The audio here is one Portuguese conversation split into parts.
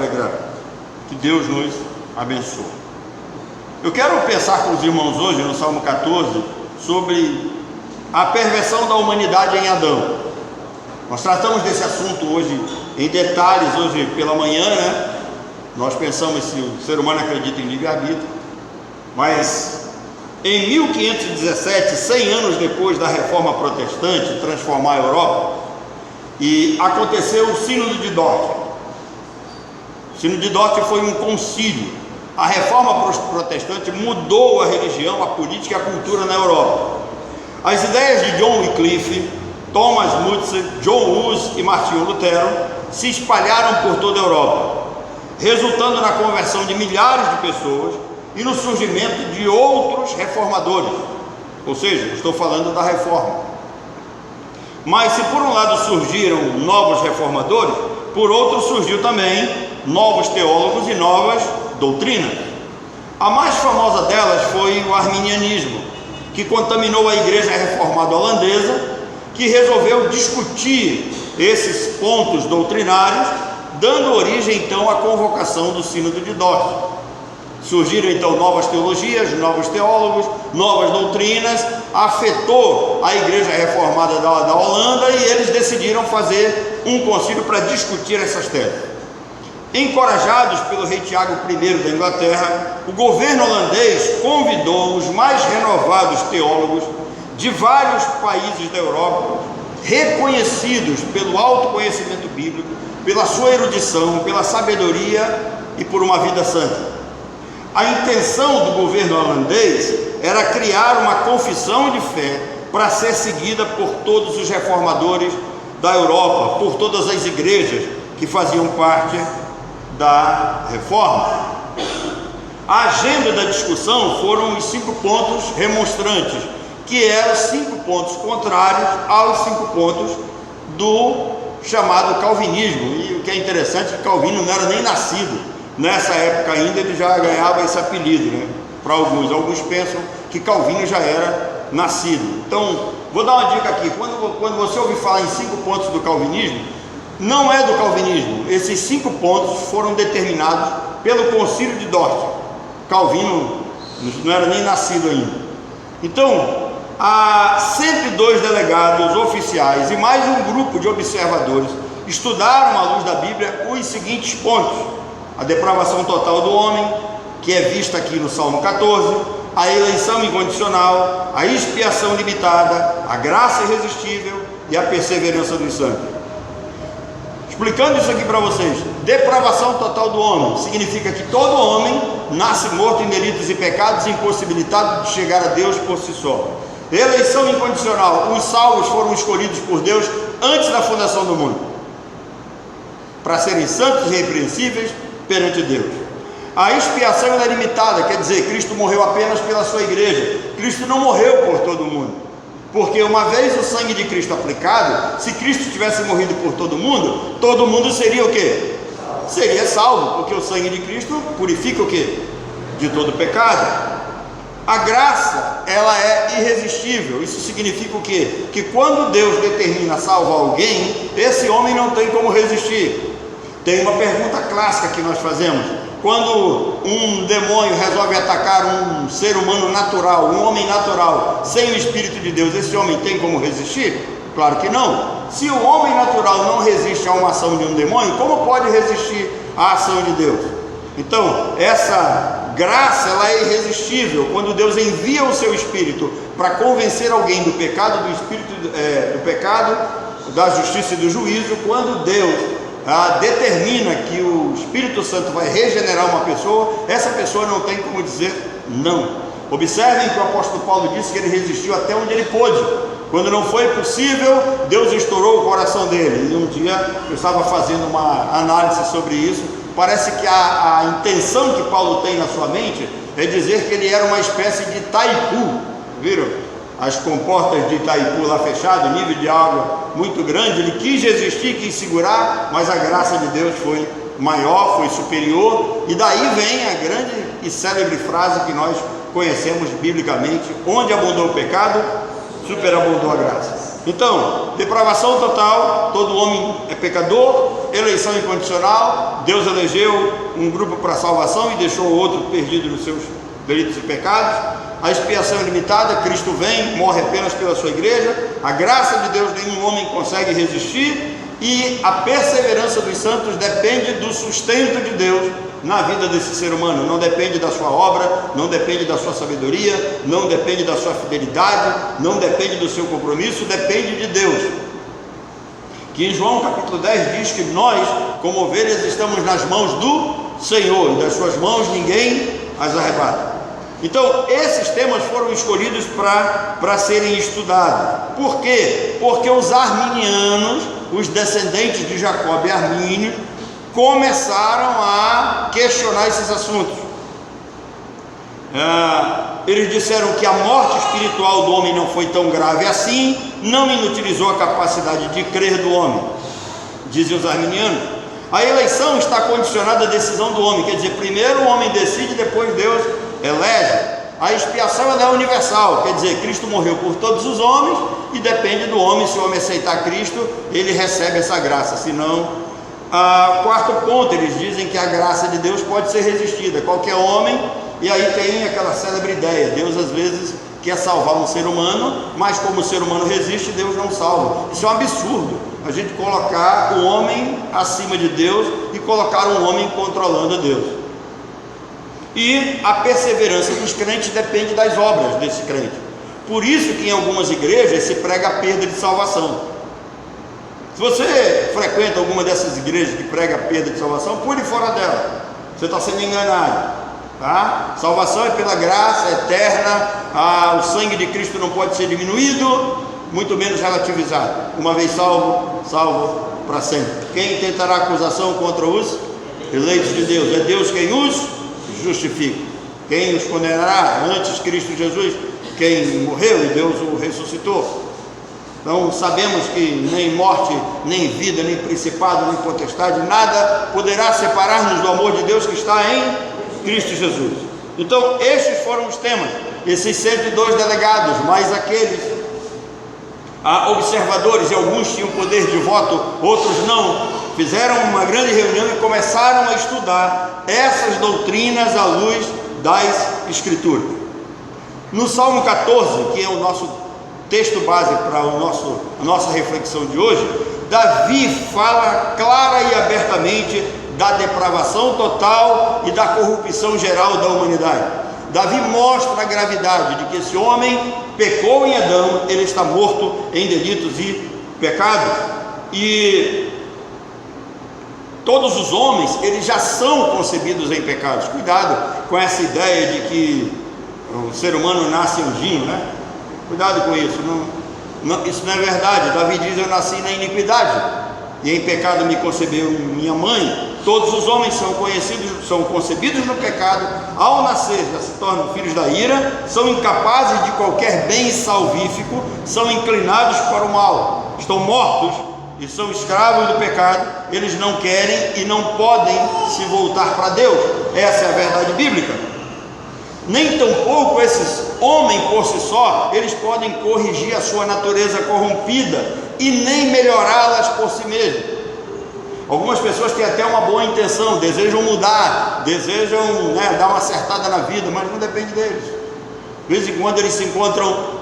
alegrar. Que Deus nos abençoe. Eu quero pensar com os irmãos hoje no Salmo 14 sobre a perversão da humanidade em Adão. Nós tratamos desse assunto hoje em detalhes, hoje pela manhã, né? Nós pensamos se o ser humano acredita em livre-arbítrio, mas em 1517, 100 anos depois da reforma protestante transformar a Europa, e aconteceu o Sínodo de Dort. O Sínodo de Dort foi um concílio. A reforma protestante mudou a religião, a política e a cultura na Europa. As ideias de John Wycliffe, Thomas Mützer, John Hus e Martinho Lutero se espalharam por toda a Europa, resultando na conversão de milhares de pessoas e no surgimento de outros reformadores. Ou seja, estou falando da reforma. Mas se por um lado surgiram novos reformadores, por outro surgiu também novos teólogos e novas doutrinas. A mais famosa delas foi o arminianismo, que contaminou a igreja reformada holandesa, que resolveu discutir esses pontos doutrinários, dando origem então à convocação do Sínodo de Dort. Surgiram então novas teologias, novos teólogos, novas doutrinas, afetou a igreja reformada da Holanda e eles decidiram fazer um concílio para discutir essas teses. Encorajados pelo rei Tiago I da Inglaterra, o governo holandês convidou os mais renovados teólogos de vários países da Europa, reconhecidos pelo alto conhecimento bíblico, pela sua erudição, pela sabedoria e por uma vida santa. A intenção do governo holandês era criar uma confissão de fé para ser seguida por todos os reformadores da Europa, por todas as igrejas que faziam parte da reforma. A agenda da discussão foram os 5 pontos remonstrantes, que eram 5 pontos contrários aos 5 pontos do chamado calvinismo. E o que é interessante é que Calvino não era nem nascido. Nessa época ainda ele já ganhava esse apelido, né? Para alguns pensam que Calvino já era nascido. Então, vou dar uma dica aqui: quando você ouvir falar em 5 pontos do calvinismo, não é do calvinismo. Esses 5 pontos foram determinados pelo Concílio de Dort. Calvino não era nem nascido ainda. Então, há 102 delegados oficiais e mais um grupo de observadores estudaram à luz da Bíblia os seguintes pontos: a depravação total do homem, que é vista aqui no Salmo 14, a eleição incondicional, a expiação limitada, a graça irresistível e a perseverança dos santos. Explicando isso aqui para vocês: depravação total do homem significa que todo homem nasce morto em delitos e pecados, impossibilitado de chegar a Deus por si só. Eleição incondicional: os salvos foram escolhidos por Deus antes da fundação do mundo, para serem santos e irrepreensíveis perante Deus. A expiação é limitada, quer dizer, Cristo morreu apenas pela sua igreja. Cristo não morreu por todo mundo, porque uma vez o sangue de Cristo aplicado, se Cristo tivesse morrido por todo mundo seria o quê? Seria salvo, porque o sangue de Cristo purifica o quê? De todo pecado. A graça, ela é irresistível. Isso significa o quê? Que quando Deus determina salvar alguém, esse homem não tem como resistir. Tem uma pergunta clássica que nós fazemos: quando um demônio resolve atacar um ser humano natural, um homem natural, sem o Espírito de Deus, esse homem tem como resistir? Claro que não. Se o homem natural não resiste a uma ação de um demônio, como pode resistir à ação de Deus? Então, essa graça, ela é irresistível. Quando Deus envia o seu Espírito para convencer alguém do pecado, do pecado, da justiça e do juízo, quando Deus determina que o Espírito Santo vai regenerar uma pessoa, essa pessoa não tem como dizer não. Observem que o apóstolo Paulo disse que ele resistiu até onde ele pôde. Quando não foi possível, Deus estourou o coração dele. E um dia eu estava fazendo uma análise sobre isso. Parece que a intenção que Paulo tem na sua mente é dizer que ele era uma espécie de Itaipu. Viram? As comportas de Itaipu lá fechado, nível de água muito grande. Ele quis resistir, quis segurar, mas a graça de Deus foi maior, foi superior. E daí vem a grande e célebre frase que nós conhecemos biblicamente: onde abundou o pecado, superabundou a graça. Então, depravação total, todo homem é pecador, eleição incondicional. Deus elegeu um grupo para salvação e deixou o outro perdido nos seus delitos e pecados. A expiação é limitada, Cristo vem, morre apenas pela sua igreja. A graça de Deus nenhum homem consegue resistir. E a perseverança dos santos depende do sustento de Deus na vida desse ser humano. Não depende da sua obra, não depende da sua sabedoria, não depende da sua fidelidade, não depende do seu compromisso, depende de Deus. Que em João capítulo 10 diz que nós, como ovelhas, estamos nas mãos do Senhor, e das suas mãos ninguém as arrebata. Então, esses temas foram escolhidos para serem estudados. Por quê? Porque os arminianos, os descendentes de Jacob e Armínio, começaram a questionar esses assuntos. Eles disseram que a morte espiritual do homem não foi tão grave assim, não inutilizou a capacidade de crer do homem, dizem os arminianos. A eleição está condicionada à decisão do homem, quer dizer, primeiro o homem decide, depois Deus elege. A expiação ela é universal, quer dizer, Cristo morreu por todos os homens e depende do homem. Se o homem aceitar Cristo, ele recebe essa graça, senão... quarto ponto, eles dizem que a graça de Deus pode ser resistida, qualquer homem. E aí tem aquela célebre ideia, Deus às vezes quer salvar um ser humano, mas como o ser humano resiste, Deus não salva. Isso é um absurdo, a gente colocar o homem acima de Deus e colocar um homem controlando a Deus. E a perseverança dos crentes depende das obras desse crente. Por isso que em algumas igrejas se prega a perda de salvação. Se você frequenta alguma dessas igrejas que prega a perda de salvação, pule fora dela, você está sendo enganado, tá? Salvação é pela graça eterna, o sangue de Cristo não pode ser diminuído, muito menos relativizado. Uma vez salvo, salvo para sempre. Quem tentará acusação contra os eleitos de Deus? É Deus quem os justifica. Quem os condenará? Antes Cristo Jesus, quem morreu e Deus o ressuscitou. Então sabemos que nem morte, nem vida, nem principado, nem potestade, nada poderá separar-nos do amor de Deus que está em Cristo Jesus. Então estes foram os temas, esses 102 delegados, mais aqueles observadores, e alguns tinham poder de voto, outros não, fizeram uma grande reunião e começaram a estudar essas doutrinas à luz das Escrituras. No Salmo 14, que é o nosso texto base para a nossa reflexão de hoje, Davi fala clara e abertamente da depravação total e da corrupção geral da humanidade. Davi mostra a gravidade de que esse homem pecou em Adão, ele está morto em delitos e pecados, e todos os homens, eles já são concebidos em pecados. Cuidado com essa ideia de que o ser humano nasce anjinho, né? Cuidado com isso, isso não é verdade. Davi diz: eu nasci na iniquidade, e em pecado me concebeu minha mãe. Todos os homens são concebidos no pecado, ao nascer já se tornam filhos da ira, são incapazes de qualquer bem salvífico, são inclinados para o mal, estão mortos e são escravos do pecado. Eles não querem e não podem se voltar para Deus. Essa é a verdade bíblica. Nem tampouco esses homens por si só, eles podem corrigir a sua natureza corrompida e nem melhorá-las por si mesmos. Algumas pessoas têm até uma boa intenção, desejam mudar, desejam dar uma acertada na vida, mas não depende deles. De vez em quando eles se encontram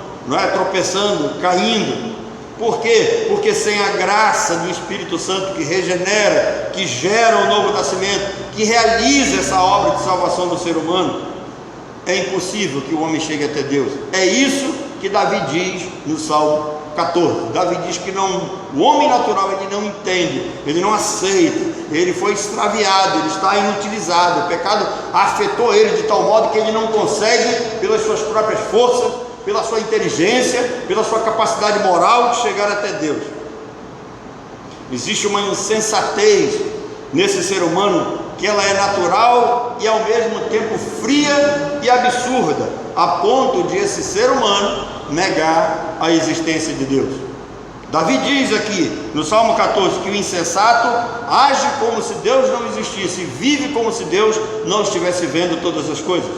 tropeçando, caindo. Por quê? Porque sem a graça do Espírito Santo que regenera, que gera o novo nascimento, que realiza essa obra de salvação do ser humano, é impossível que o homem chegue até Deus. É isso que Davi diz no Salmo 14. Davi diz que o homem natural ele não entende, ele não aceita, ele foi extraviado, ele está inutilizado. O pecado afetou ele de tal modo que ele não consegue, pelas suas próprias forças, pela sua inteligência, pela sua capacidade moral, de chegar até Deus. Existe uma insensatez nesse ser humano, que ela é natural e ao mesmo tempo fria e absurda, a ponto de esse ser humano negar a existência de Deus. Davi diz aqui no Salmo 14 que o insensato age como se Deus não existisse, vive como se Deus não estivesse vendo todas as coisas.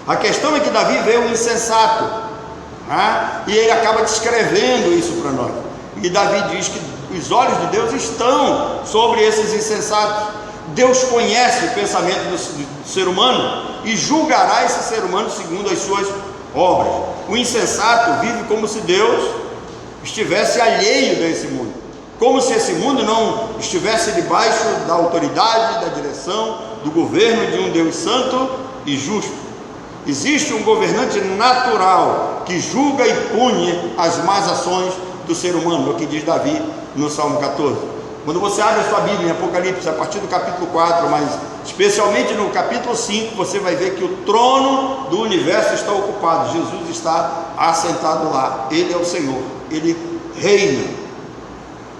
A questão é que Davi vê o insensato, e ele acaba descrevendo isso para nós. E Davi diz que Os olhos de Deus estão sobre esses insensatos. Deus conhece o pensamento do ser humano e julgará esse ser humano segundo as suas obras. O insensato vive como se Deus estivesse alheio desse mundo, como se esse mundo não estivesse debaixo da autoridade, da direção, do governo de um Deus santo e justo. Existe um governante natural que julga e pune as más ações do ser humano, é o que diz Davi no Salmo 14. Quando você abre a sua Bíblia em Apocalipse, a partir do capítulo 4, mas especialmente no capítulo 5, você vai ver que o trono do universo está ocupado. Jesus está assentado lá, Ele é o Senhor, Ele reina.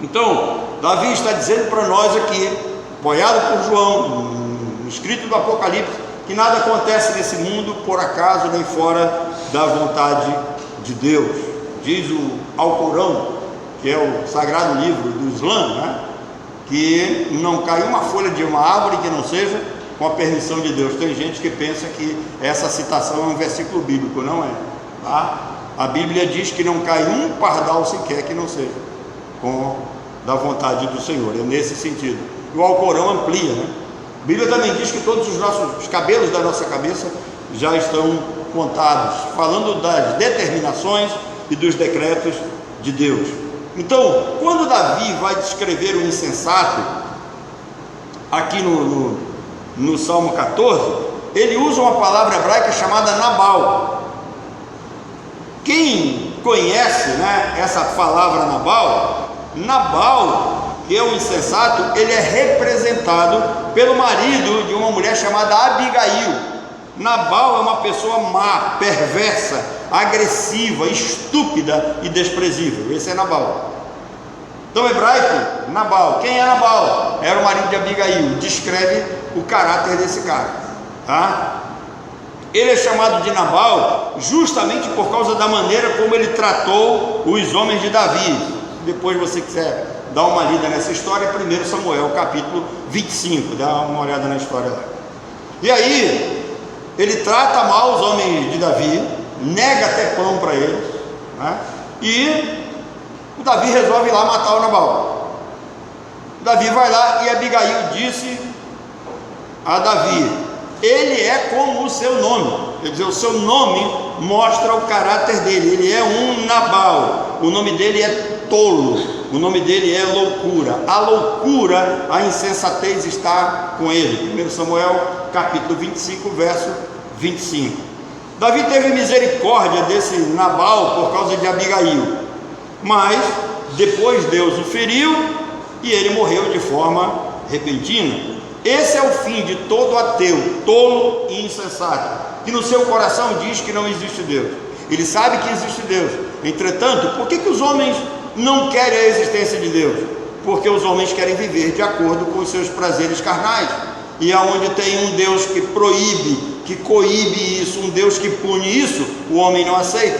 Então, Davi está dizendo para nós aqui, apoiado por João, no escrito do Apocalipse, que nada acontece nesse mundo por acaso nem fora da vontade de Deus. Diz o Alcorão, que é o sagrado livro do Islã, né? Que não cai uma folha de uma árvore que não seja com a permissão de Deus. Tem gente que pensa que essa citação é um versículo bíblico, não é, tá? A Bíblia diz que não cai um pardal sequer que não seja com da vontade do Senhor, é nesse sentido. E o Alcorão amplia, né? A Bíblia também diz que todos os cabelos da nossa cabeça já estão contados, falando das determinações e dos decretos de Deus. Então, quando Davi vai descrever o insensato, aqui no Salmo 14, ele usa uma palavra hebraica chamada Nabal. Quem conhece, né, essa palavra Nabal, que é o insensato, ele é representado pelo marido de uma mulher chamada Abigail. Nabal é uma pessoa má, perversa, agressiva, estúpida e desprezível. Esse é Nabal. Então, hebraico, Nabal. Quem é Nabal? Era o marido de Abigail. Descreve o caráter desse cara, tá? Ele é chamado de Nabal justamente por causa da maneira como ele tratou os homens de Davi. Depois, você quiser dar uma lida nessa história, 1 Samuel, capítulo 25, dá uma olhada na história lá. E aí, ele trata mal os homens de Davi, nega até pão para eles, né? E o Davi resolve ir lá matar o Nabal. Davi vai lá e Abigail disse a Davi: ele é como o seu nome, quer dizer, o seu nome mostra o caráter dele, ele é um Nabal, o nome dele é tolo, o nome dele é loucura. A loucura, a insensatez está com ele. 1 Samuel capítulo 25, verso 25. Davi teve misericórdia desse Nabal por causa de Abigail, mas depois Deus o feriu e ele morreu de forma repentina. Esse é o fim de todo ateu, tolo e insensato, que no seu coração diz que não existe Deus. Ele sabe que existe Deus. Entretanto, por que os homens não querem a existência de Deus? Porque os homens querem viver de acordo com os seus prazeres carnais. E aonde tem um Deus que proíbe, que coíbe isso, um Deus que pune isso, o homem não aceita.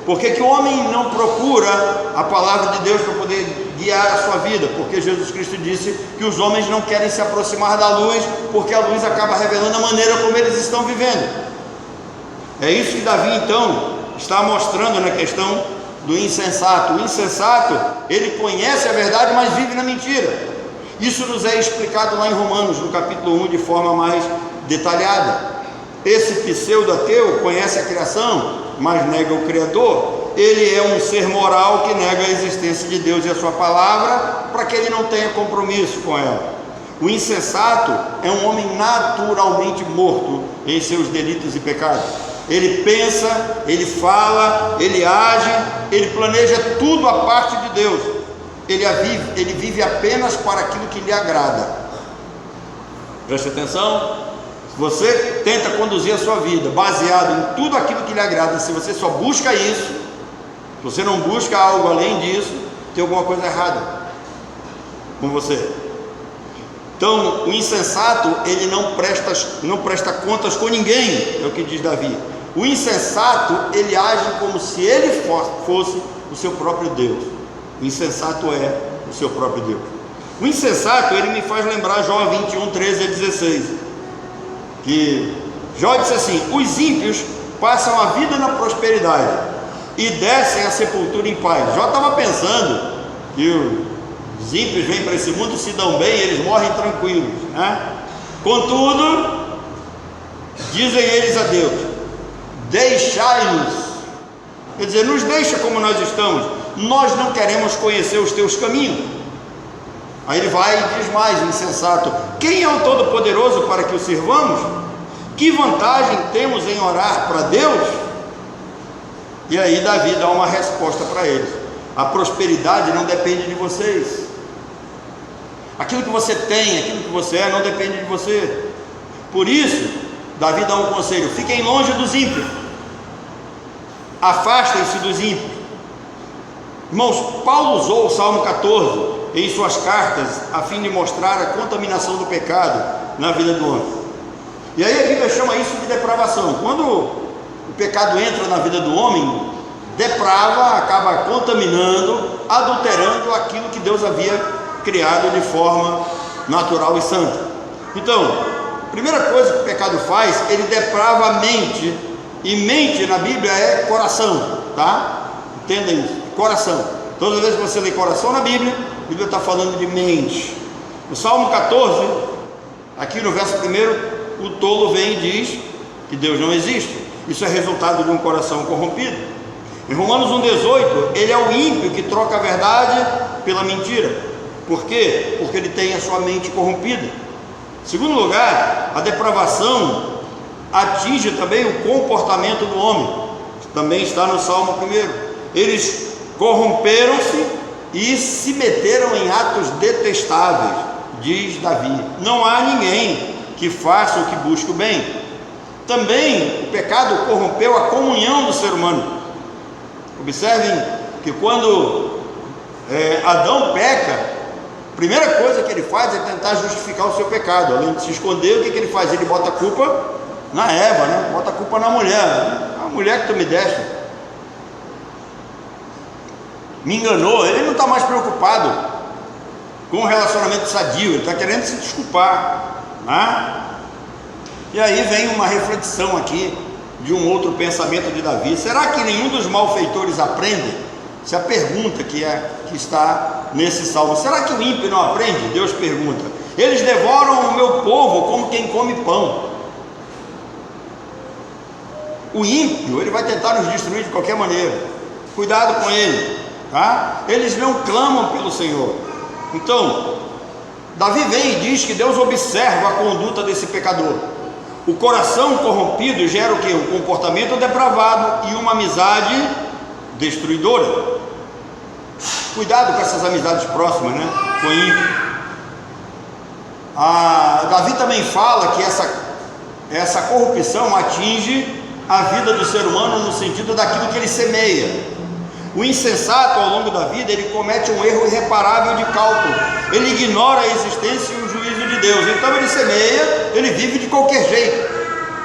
Por que o homem não procura a palavra de Deus para poder guiar a sua vida? Porque Jesus Cristo disse que os homens não querem se aproximar da luz, porque a luz acaba revelando a maneira como eles estão vivendo. É isso que Davi então está mostrando na questão do insensato. O insensato, ele conhece a verdade, mas vive na mentira. Isso nos é explicado lá em Romanos, no capítulo 1, de forma mais detalhada. Esse pseudo-ateu conhece a criação, mas nega o Criador. Ele é um ser moral que nega a existência de Deus e a sua palavra, para que ele não tenha compromisso com ela. O insensato é um homem naturalmente morto em seus delitos e pecados. Ele pensa, ele fala, ele age, ele planeja tudo à parte de Deus. Ele vive apenas para aquilo que lhe agrada. Preste atenção. Se você tenta conduzir a sua vida baseado em tudo aquilo que lhe agrada, se você só busca isso, se você não busca algo além disso, tem alguma coisa errada com você. Então, o insensato, ele não presta contas com ninguém, é o que diz Davi. O insensato, ele age como se ele fosse o seu próprio Deus. O insensato é o seu próprio Deus. O insensato, ele me faz lembrar Jó 21, 13 a 16, que Jó disse assim: os ímpios passam a vida na prosperidade e descem à sepultura em paz. Jó estava pensando que Os ímpios vêm para esse mundo, se dão bem, eles morrem tranquilos, né? Contudo, dizem eles a Deus: deixai-nos, quer dizer, nos deixa como nós estamos, nós não queremos conhecer os teus caminhos. Aí ele vai e diz mais, insensato: quem é o Todo-Poderoso para que o sirvamos? Que vantagem temos em orar para Deus? E aí Davi dá uma resposta para eles: a prosperidade não depende de vocês. Aquilo que você tem, aquilo que você é, não depende de você. Por isso, Davi dá um conselho: fiquem longe dos ímpios, afastem-se dos ímpios. Irmãos, Paulo usou o Salmo 14 em suas cartas a fim de mostrar a contaminação do pecado na vida do homem. E aí a Bíblia chama isso de depravação. Quando o pecado entra na vida do homem, deprava, acaba contaminando, adulterando aquilo que Deus havia criado de forma natural e santa. Então, a primeira coisa que o pecado faz, ele deprava a mente, e mente na Bíblia é coração, tá? Entendem isso? Coração. Todas as vezes que você lê coração na Bíblia, a Bíblia está falando de mente. No Salmo 14, aqui no verso 1, o tolo vem e diz que Deus não existe. Isso é resultado de um coração corrompido. Em Romanos 1,18, ele é o ímpio que troca a verdade pela mentira. Por quê? Porque ele tem a sua mente corrompida. Em segundo lugar, a depravação atinge também o comportamento do homem, que também está no Salmo 1. Eles corromperam-se e se meteram em atos detestáveis, diz Davi. Não há ninguém que faça o que busque o bem. Também o pecado corrompeu a comunhão do ser humano. Observem que quando Adão peca, a primeira coisa que ele faz é tentar justificar o seu pecado. Além de se esconder, o que ele faz? Ele bota a culpa na Eva, né? Bota a culpa na mulher. A mulher que tu me deste me enganou. Ele não está mais preocupado com um relacionamento sadio, ele está querendo se desculpar, né? E aí vem uma reflexão aqui de um outro pensamento de Davi: será que nenhum dos malfeitores aprende? Essa é a pergunta que está nesse salmo. Será que o ímpio não aprende? Deus pergunta. Eles devoram o meu povo como quem come pão. O ímpio, ele vai tentar nos destruir de qualquer maneira. Cuidado com ele, tá? Eles não clamam pelo Senhor. Então, Davi vem e diz que Deus observa a conduta desse pecador. O coração corrompido gera o quê? Um comportamento depravado e uma amizade destruidora. Cuidado com essas amizades próximas, né? Com o ímpio. Davi também fala que essa corrupção atinge a vida do ser humano no sentido daquilo que ele semeia. O insensato, ao longo da vida, ele comete um erro irreparável de cálculo. Ele ignora a existência e o juízo de Deus. Então ele semeia, ele vive de qualquer jeito.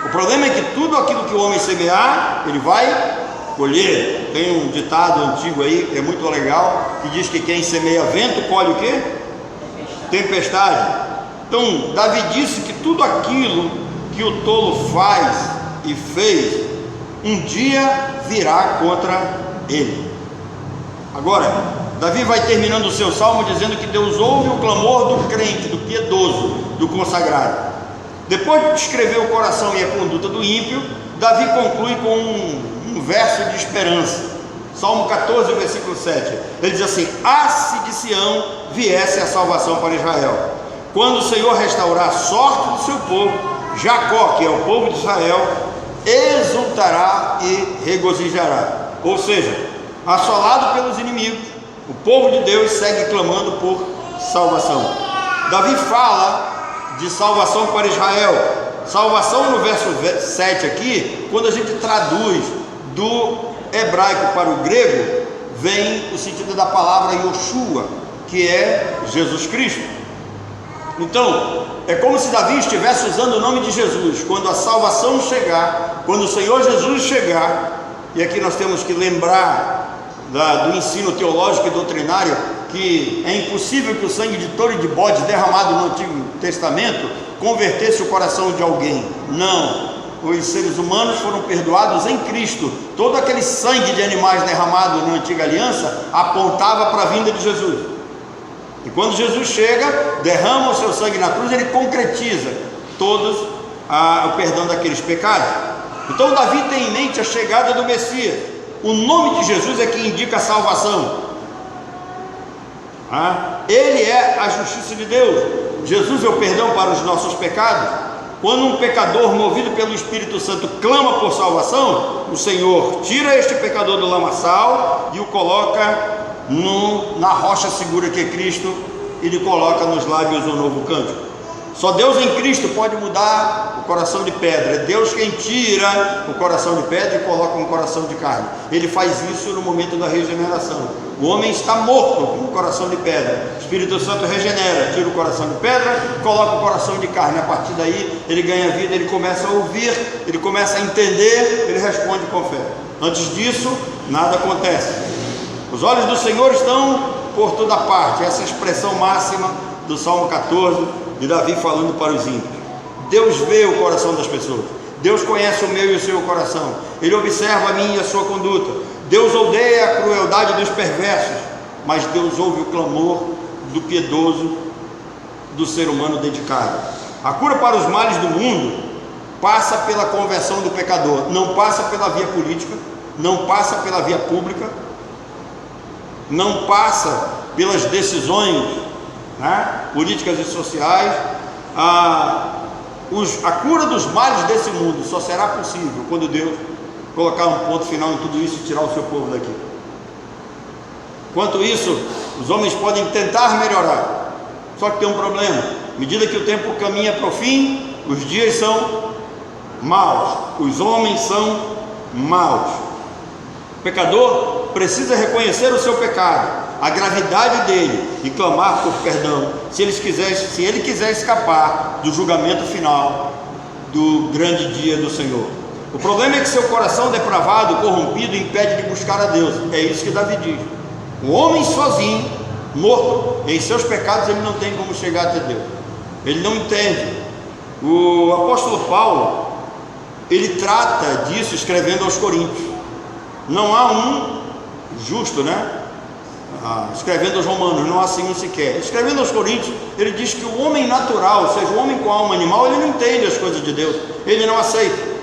O problema é que tudo aquilo que o homem semear, ele vai colher. Tem um ditado antigo aí, que é muito legal, que diz que quem semeia vento, colhe o quê? Tempestade. Então, Davi disse que tudo aquilo que o tolo faz e fez, um dia virá contra ele. Agora, Davi vai terminando o seu salmo dizendo que Deus ouve o clamor do crente, do piedoso, do consagrado. Depois de descrever o coração e a conduta do ímpio, Davi conclui com um verso de esperança. Salmo 14, versículo 7. Ele diz assim: ah, se de Sião viesse a salvação para Israel. Quando o Senhor restaurar a sorte do seu povo, Jacó, que é o povo de Israel, exultará e regozijará. Ou seja, assolado pelos inimigos, o povo de Deus segue clamando por salvação. Davi fala de salvação para Israel. Salvação no verso 7 aqui, quando a gente traduz do hebraico para o grego, vem o sentido da palavra Yoshua, que é Jesus Cristo. Então, é como se Davi estivesse usando o nome de Jesus. Quando a salvação chegar, quando o Senhor Jesus chegar, e aqui nós temos que lembrar do ensino teológico e doutrinário, que é impossível que o sangue de touro e de bode derramado no Antigo Testamento convertesse o coração de alguém. Não, os seres humanos foram perdoados em Cristo. Todo aquele sangue de animais derramado na Antiga Aliança apontava para a vinda de Jesus. E quando Jesus chega, derrama o seu sangue na cruz, ele concretiza todos o perdão daqueles pecados. Então Davi tem em mente a chegada do Messias. O nome de Jesus é que indica a salvação. Ele é a justiça de Deus. Jesus é o perdão para os nossos pecados. Quando um pecador movido pelo Espírito Santo clama por salvação, o Senhor tira este pecador do lamaçal e o coloca na rocha segura que é Cristo, e lhe coloca nos lábios um novo cântico. Só Deus em Cristo pode mudar o coração de pedra. É Deus quem tira o coração de pedra e coloca um coração de carne. Ele faz isso no momento da regeneração. O homem está morto com o coração de pedra. O Espírito Santo regenera, tira o coração de pedra, coloca o coração de carne. A partir daí ele ganha vida, ele começa a ouvir, ele começa a entender, ele responde com fé. Antes disso, nada acontece. Os olhos do Senhor estão por toda parte. Essa é a expressão máxima do Salmo 14, de Davi falando para os ímpios. Deus vê o coração das pessoas. Deus conhece o meu e o seu coração. Ele observa a minha e a sua conduta. Deus odeia a crueldade dos perversos, mas Deus ouve o clamor do piedoso, do ser humano dedicado. A cura para os males do mundo passa pela conversão do pecador. Não passa pela via política, não passa pela via pública, não passa pelas decisões políticas e sociais. A cura dos males desse mundo só será possível quando Deus colocar um ponto final em tudo isso e tirar o seu povo daqui. Enquanto isso, os homens podem tentar melhorar, só que tem um problema. À medida que o tempo caminha para o fim, os dias são maus, os homens são maus. O pecador precisa reconhecer o seu pecado, a gravidade dele, e clamar por perdão, se ele quiser escapar do julgamento final do grande dia do Senhor. O problema é que seu coração depravado, corrompido, impede de buscar a Deus. É isso que Davi diz. O homem sozinho, morto em seus pecados, ele não tem como chegar até Deus. Ele não entende. O apóstolo Paulo, ele trata disso escrevendo aos Coríntios. Não há um justo, escrevendo aos Romanos, não há assim um sequer. Escrevendo aos Coríntios, ele diz que o homem natural, ou seja, o homem com alma animal, ele não entende as coisas de Deus, ele não aceita.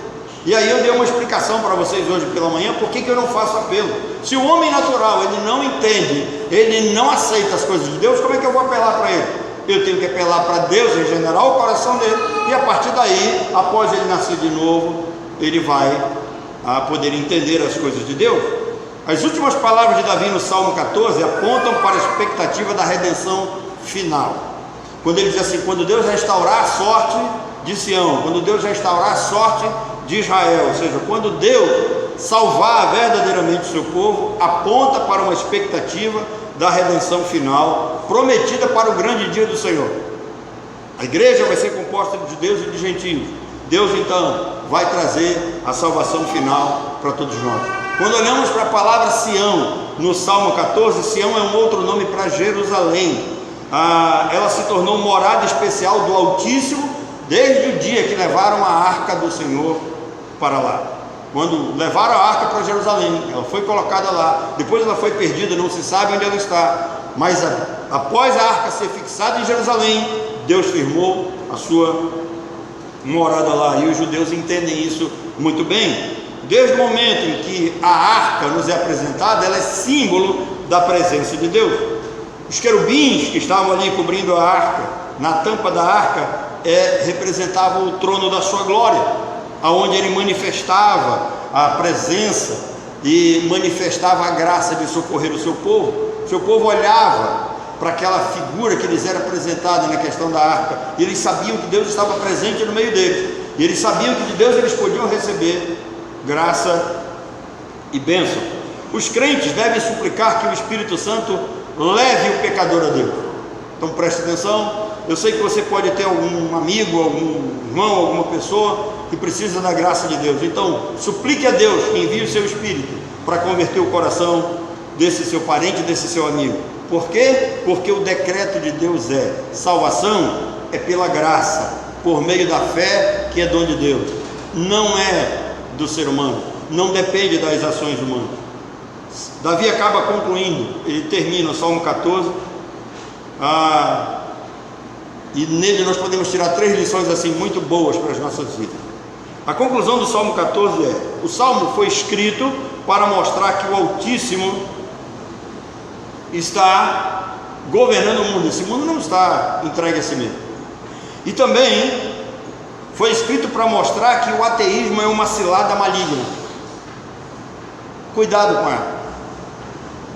E aí eu dei uma explicação para vocês hoje pela manhã, por que eu não faço apelo. Se o homem natural, ele não entende, ele não aceita as coisas de Deus, como é que eu vou apelar para ele? Eu tenho que apelar para Deus, regenerar o coração dele, e a partir daí, após ele nascer de novo, ele vai poder entender as coisas de Deus. As últimas palavras de Davi no Salmo 14 apontam para a expectativa da redenção final. Quando ele diz assim: quando Deus restaurar a sorte de Sião, quando Deus restaurar a sorte de Israel, ou seja, quando Deus salvar verdadeiramente o seu povo, aponta para uma expectativa da redenção final, prometida para o grande dia do Senhor. A igreja vai ser composta de judeus e de gentios. Deus então vai trazer a salvação final para todos nós. Quando olhamos para a palavra Sião no Salmo 14, Sião é um outro nome para Jerusalém. Ela se tornou morada especial do Altíssimo desde o dia que levaram a arca do Senhor para lá. Quando levaram a arca para Jerusalém, ela foi colocada lá. Depois ela foi perdida, não se sabe onde ela está. Mas após a arca ser fixada em Jerusalém, Deus firmou a sua morada lá. E os judeus entendem isso muito bem. Desde o momento em que a arca nos é apresentada, ela é símbolo da presença de Deus. Os querubins que estavam ali cobrindo a arca, na tampa da arca, representavam o trono da sua glória, aonde ele manifestava a presença e manifestava a graça de socorrer o seu povo. O seu povo olhava para aquela figura que lhes era apresentada na questão da arca, e eles sabiam que Deus estava presente no meio deles, e eles sabiam que de Deus eles podiam receber graça e bênção. Os crentes devem suplicar que o Espírito Santo leve o pecador a Deus. Então preste atenção. Eu sei que você pode ter algum amigo, algum irmão, alguma pessoa que precisa da graça de Deus. Então suplique a Deus que envie o seu Espírito para converter o coração desse seu parente, desse seu amigo. Por quê? Porque o decreto de Deus salvação é pela graça, por meio da fé, que é dom de Deus. Não é do ser humano, não depende das ações humanas. Davi acaba concluindo, ele termina o Salmo 14 E nele nós podemos tirar 3 lições assim muito boas para as nossas vidas. A conclusão do Salmo 14 é: o Salmo foi escrito para mostrar que o Altíssimo está governando o mundo. Esse mundo não está entregue a si mesmo. E também foi escrito para mostrar que o ateísmo é uma cilada maligna. Cuidado com ela.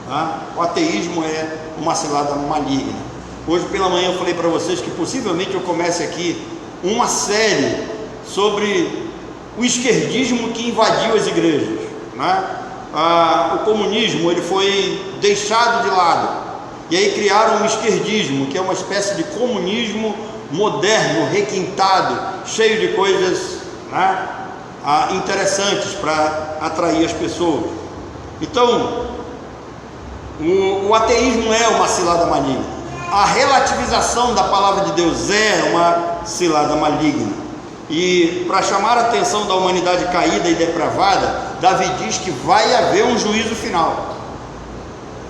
Tá? O ateísmo é uma cilada maligna. Hoje pela manhã eu falei para vocês que possivelmente eu comece aqui uma série sobre o esquerdismo que invadiu as igrejas, né? O comunismo ele foi deixado de lado, e aí criaram um esquerdismo, que é uma espécie de comunismo moderno, requintado, cheio de coisas, né, interessantes para atrair as pessoas. Então, o ateísmo é uma cilada maligna. A relativização da palavra de Deus é uma cilada maligna. E para chamar a atenção da humanidade caída e depravada, Davi diz que vai haver um juízo final.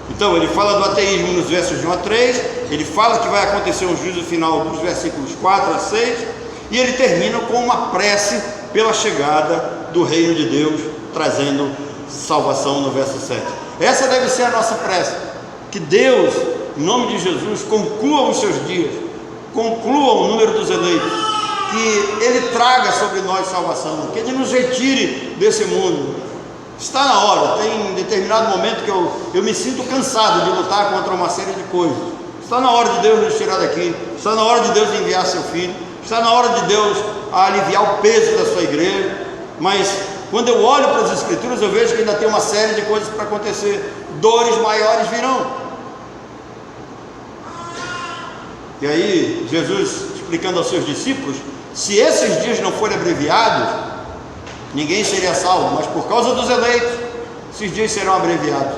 Então ele fala do ateísmo nos versos de 1 a 3, ele fala que vai acontecer um juízo final dos versículos 4 a 6, e ele termina com uma prece pela chegada do reino de Deus, trazendo salvação no verso 7. Essa deve ser a nossa prece, que Deus, em nome de Jesus, conclua os seus dias, conclua o número dos eleitos, que Ele traga sobre nós salvação, que Ele nos retire desse mundo. Está na hora. Tem um determinado momento que eu me sinto cansado de lutar contra uma série de coisas. Está na hora de Deus nos tirar daqui, está na hora de Deus enviar seu Filho, está na hora de Deus aliviar o peso da sua igreja. Mas quando eu olho para as Escrituras, eu vejo que ainda tem uma série de coisas para acontecer. Dores maiores virão. E aí Jesus explicando aos seus discípulos: se esses dias não forem abreviados, ninguém seria salvo, mas por causa dos eleitos, esses dias serão abreviados.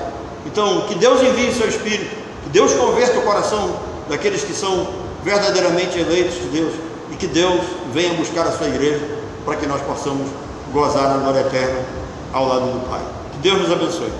Então, que Deus envie seu Espírito, que Deus converta o coração daqueles que são verdadeiramente eleitos de Deus, e que Deus venha buscar a sua igreja, para que nós possamos gozar na glória eterna ao lado do Pai. Que Deus nos abençoe.